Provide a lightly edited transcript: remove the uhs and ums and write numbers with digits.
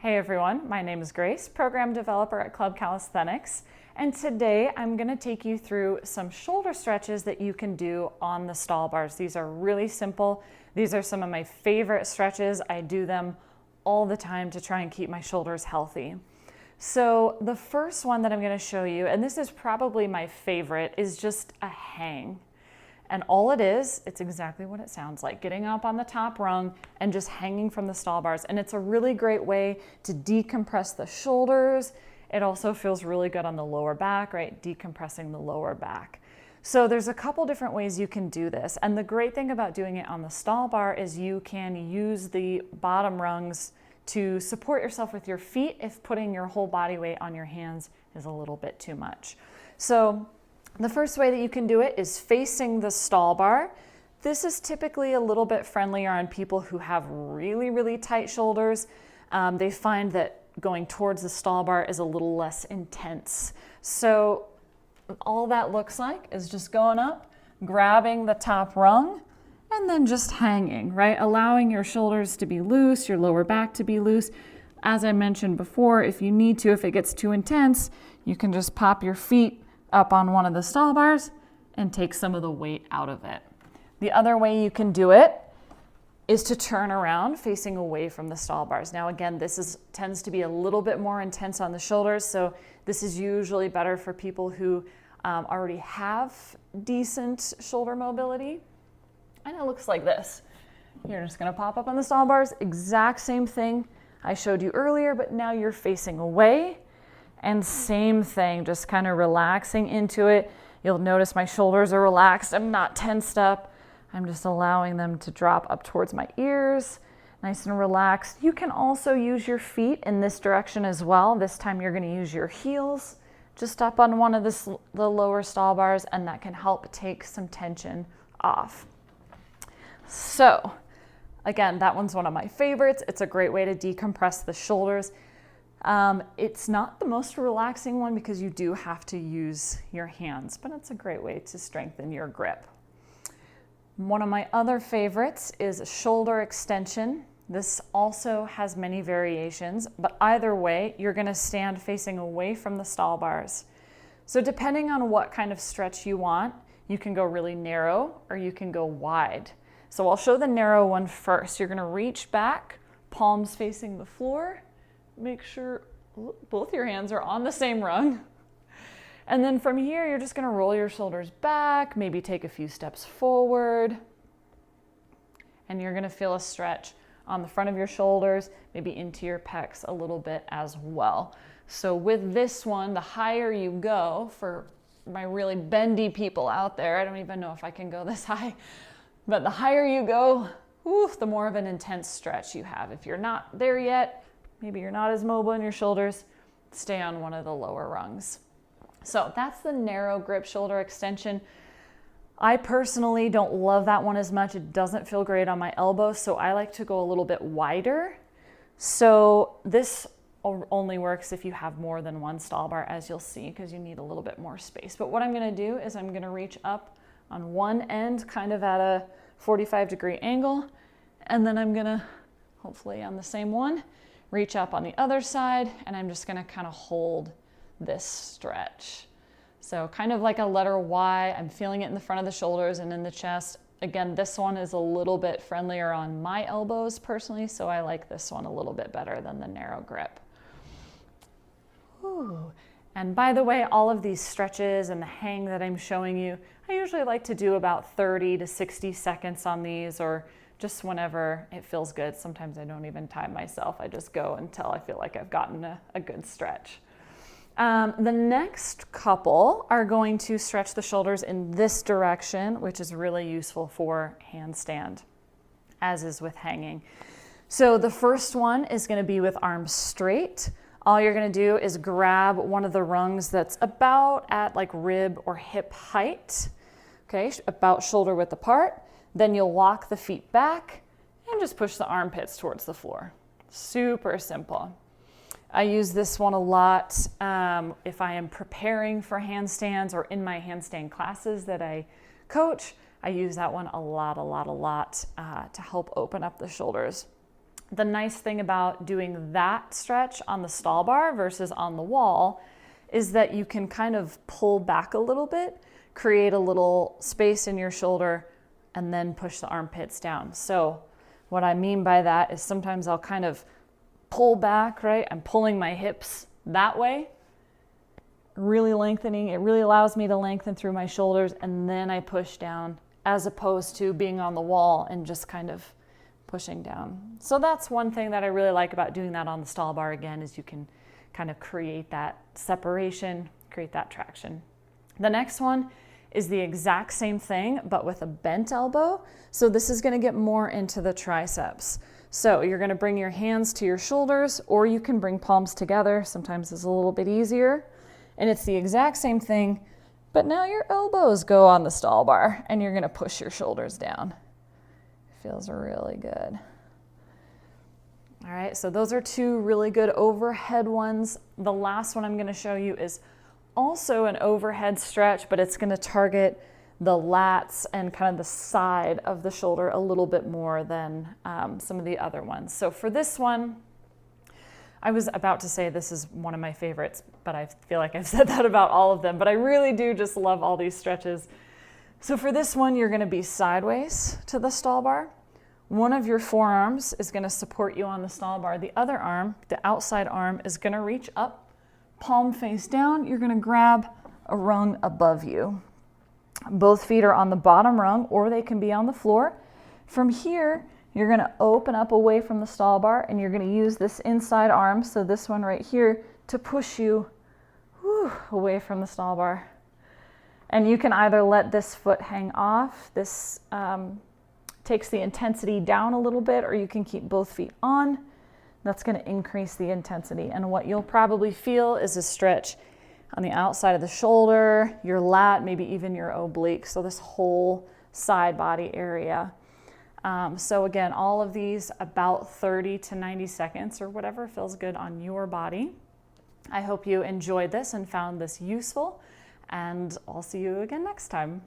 Hey everyone, my name is Grace, program developer at ClubCal, and today I'm going to take you through some shoulder stretches that you can do on the stall bars. These are really simple. These are some of my favorite stretches. I do them all the time to try and keep my shoulders healthy. So the first one that I'm going to show you, and this is probably my favorite, is just a hang. And all it is, it's exactly what it sounds like, getting up on the top rung and just hanging from the stall bars. And it's a really great way to decompress the shoulders. It also feels really good on the lower back, right? Decompressing the lower back. So there's a couple different ways you can do this. And the great thing about doing it on the stall bar is you can use the bottom rungs to support yourself with your feet if putting your whole body weight on your hands is a little bit too much. So the first way that you can do it is facing the stall bar. This is typically a little bit friendlier on people who have really, really tight shoulders. They find that going towards the stall bar is a little less intense. So all that looks like is just going up, grabbing the top rung, and then just hanging, right? Allowing your shoulders to be loose, your lower back to be loose. As I mentioned before, if you need to, if it gets too intense, you can just pop your feet up on one of the stall bars and take some of the weight out of it. The other way you can do it is to turn around facing away from the stall bars. Now again, this tends to be a little bit more intense on the shoulders, so this is usually better for people who already have decent shoulder mobility. And it looks like this. You're just gonna pop up on the stall bars, exact same thing I showed you earlier, but now you're facing away. And same thing, just kind of relaxing into it. You'll notice my shoulders are relaxed. I'm not tensed up. I'm just allowing them to drop up towards my ears, nice and relaxed. You can also use your feet in this direction as well. This time you're going to use your heels just up on one of the lower stall bars, and that can help take some tension off. So again, that one's one of my favorites. It's a great way to decompress the shoulders. It's not the most relaxing one because you do have to use your hands, but it's a great way to strengthen your grip. One of my other favorites is a shoulder extension. This also has many variations, but either way, you're going to stand facing away from the stall bars. So depending on what kind of stretch you want, you can go really narrow or you can go wide. So I'll show the narrow one first. You're going to reach back, palms facing the floor. Make sure both your hands are on the same rung. And then from here, you're just going to roll your shoulders back, maybe take a few steps forward. And you're going to feel a stretch on the front of your shoulders, maybe into your pecs a little bit as well. So with this one, the higher you go, for my really bendy people out there, I don't even know if I can go this high, but the higher you go, the more of an intense stretch you have. If you're not there yet, maybe you're not as mobile in your shoulders, stay on one of the lower rungs. So that's the narrow grip shoulder extension. I personally don't love that one as much. It doesn't feel great on my elbows, so I like to go a little bit wider. So this only works if you have more than one stall bar, as you'll see, because you need a little bit more space. But what I'm gonna do is I'm gonna reach up on one end, kind of at a 45-degree angle, and then I'm gonna, hopefully on the same one, reach up on the other side, and I'm just gonna kind of hold this stretch. So kind of like a letter Y, I'm feeling it in the front of the shoulders and in the chest. Again, this one is a little bit friendlier on my elbows personally, so I like this one a little bit better than the narrow grip. Ooh. And by the way, all of these stretches and the hang that I'm showing you, I usually like to do about 30 to 60 seconds on these, or just whenever it feels good. Sometimes I don't even time myself. I just go until I feel like I've gotten a good stretch. The next couple are going to stretch the shoulders in this direction, which is really useful for handstand, as is with hanging. So the first one is going to be with arms straight. All you're going to do is grab one of the rungs that's about at like rib or hip height, okay, about shoulder width apart. Then you'll walk the feet back and just push the armpits towards the floor. Super simple. I use this one a lot if I am preparing for handstands or in my handstand classes that I coach. I use that one a lot to help open up the shoulders. The nice thing about doing that stretch on the stall bar versus on the wall is that you can kind of pull back a little bit, create a little space in your shoulder, and then push the armpits down. So what I mean by that is sometimes I'll kind of pull back, right? I'm pulling my hips that way, really lengthening. It really allows me to lengthen through my shoulders, and then I push down, as opposed to being on the wall and just kind of pushing down. So that's one thing that I really like about doing that on the stall bar again, is you can kind of create that separation, create that traction. The next one is the exact same thing, but with a bent elbow. So this is gonna get more into the triceps. So you're gonna bring your hands to your shoulders, or you can bring palms together. Sometimes it's a little bit easier. And it's the exact same thing, but now your elbows go on the stall bar and you're gonna push your shoulders down. Feels really good. All right, so those are two really good overhead ones. The last one I'm gonna show you is also an overhead stretch, but it's gonna target the lats and kind of the side of the shoulder a little bit more than some of the other ones. So for this one, I was about to say this is one of my favorites, but I feel like I've said that about all of them, but I really do just love all these stretches. So for this one, you're gonna be sideways to the stall bar. One of your forearms is gonna support you on the stall bar. The other arm, the outside arm, is gonna reach up, palm face down. You're gonna grab a rung above you. Both feet are on the bottom rung, or they can be on the floor. From here, you're gonna open up away from the stall bar, and you're gonna use this inside arm, so this one right here, to push you away from the stall bar. And you can either let this foot hang off, this takes the intensity down a little bit, or you can keep both feet on. That's gonna increase the intensity. And what you'll probably feel is a stretch on the outside of the shoulder, your lat, maybe even your oblique, so this whole side body area. So again, all of these about 30 to 90 seconds or whatever feels good on your body. I hope you enjoyed this and found this useful, and I'll see you again next time.